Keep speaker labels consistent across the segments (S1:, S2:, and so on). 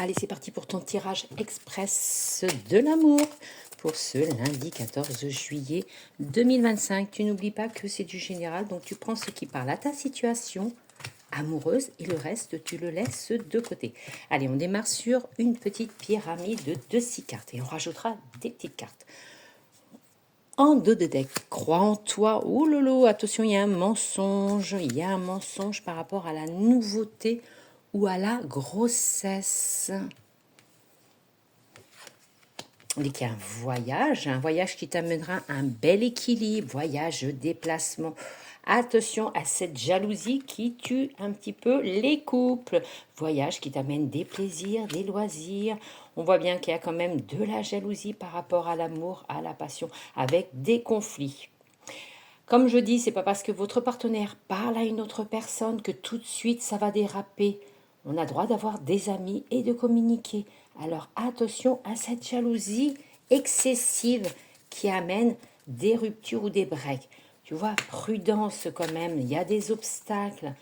S1: Allez, c'est parti pour ton tirage express de l'amour pour ce lundi 14 juillet 2025. Tu n'oublies pas que c'est du général, donc tu prends ce qui parle à ta situation amoureuse et le reste, tu le laisses de côté. Allez, on démarre sur une petite pyramide de 6 cartes et on rajoutera des petites cartes. En dos de deck, crois en toi. Oh lolo, attention, il y a un mensonge. Il y a un mensonge par rapport à la nouveauté ou à la grossesse. On dit qu'il y a un voyage qui t'amènera un bel équilibre, voyage, déplacement. Attention à cette jalousie qui tue un petit peu les couples. Voyage qui t'amène des plaisirs, des loisirs. On voit bien qu'il y a quand même de la jalousie par rapport à l'amour, à la passion, avec des conflits. Comme je dis, c'est pas parce que votre partenaire parle à une autre personne que tout de suite ça va déraper. On a droit d'avoir des amis et de communiquer. Alors attention à cette jalousie excessive qui amène des ruptures ou des breaks. Tu vois, prudence quand même, il y a des obstacles.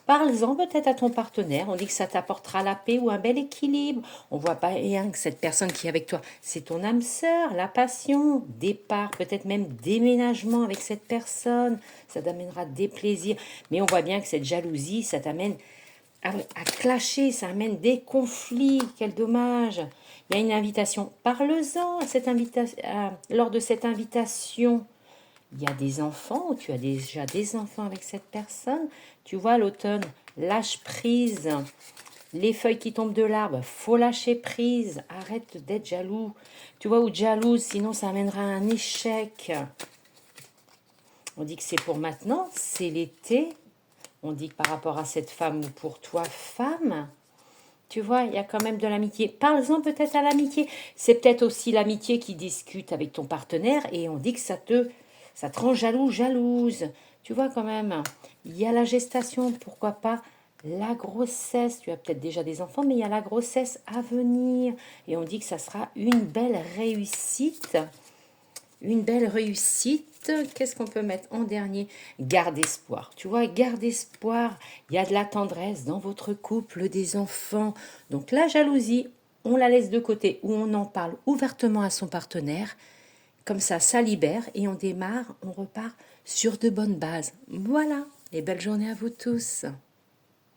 S1: Parle-en peut-être à ton partenaire, on dit que ça t'apportera la paix ou un bel équilibre. On voit pas rien que cette personne qui est avec toi, c'est ton âme sœur, la passion, départ, peut-être même déménagement avec cette personne, ça t'amènera des plaisirs. Mais on voit bien que cette jalousie, ça t'amène à clasher, ça amène des conflits, quel dommage. Il y a une invitation, parle-en à cette lors de cette invitation. Il y a des enfants, ou tu as déjà des enfants avec cette personne. Tu vois, l'automne, lâche prise. Les feuilles qui tombent de l'arbre, faut lâcher prise. Arrête d'être jaloux. Tu vois, ou jalouse, sinon ça amènera à un échec. On dit que c'est pour maintenant, c'est l'été. On dit que par rapport à cette femme ou pour toi, femme, tu vois, il y a quand même de l'amitié. Parle-en peut-être à l'amitié. C'est peut-être aussi l'amitié qui discute avec ton partenaire et on dit que ça te rend jaloux, jalouse. Tu vois quand même, il y a la gestation, pourquoi pas la grossesse. Tu as peut-être déjà des enfants, mais il y a la grossesse à venir. Et on dit que ça sera une belle réussite. Une belle réussite. Qu'est-ce qu'on peut mettre en dernier? Garde espoir. Tu vois, garde espoir. Il y a de la tendresse dans votre couple, des enfants. Donc la jalousie, on la laisse de côté ou on en parle ouvertement à son partenaire. Comme ça libère et on démarre, on repart sur de bonnes bases. Voilà, et belle journée à vous tous.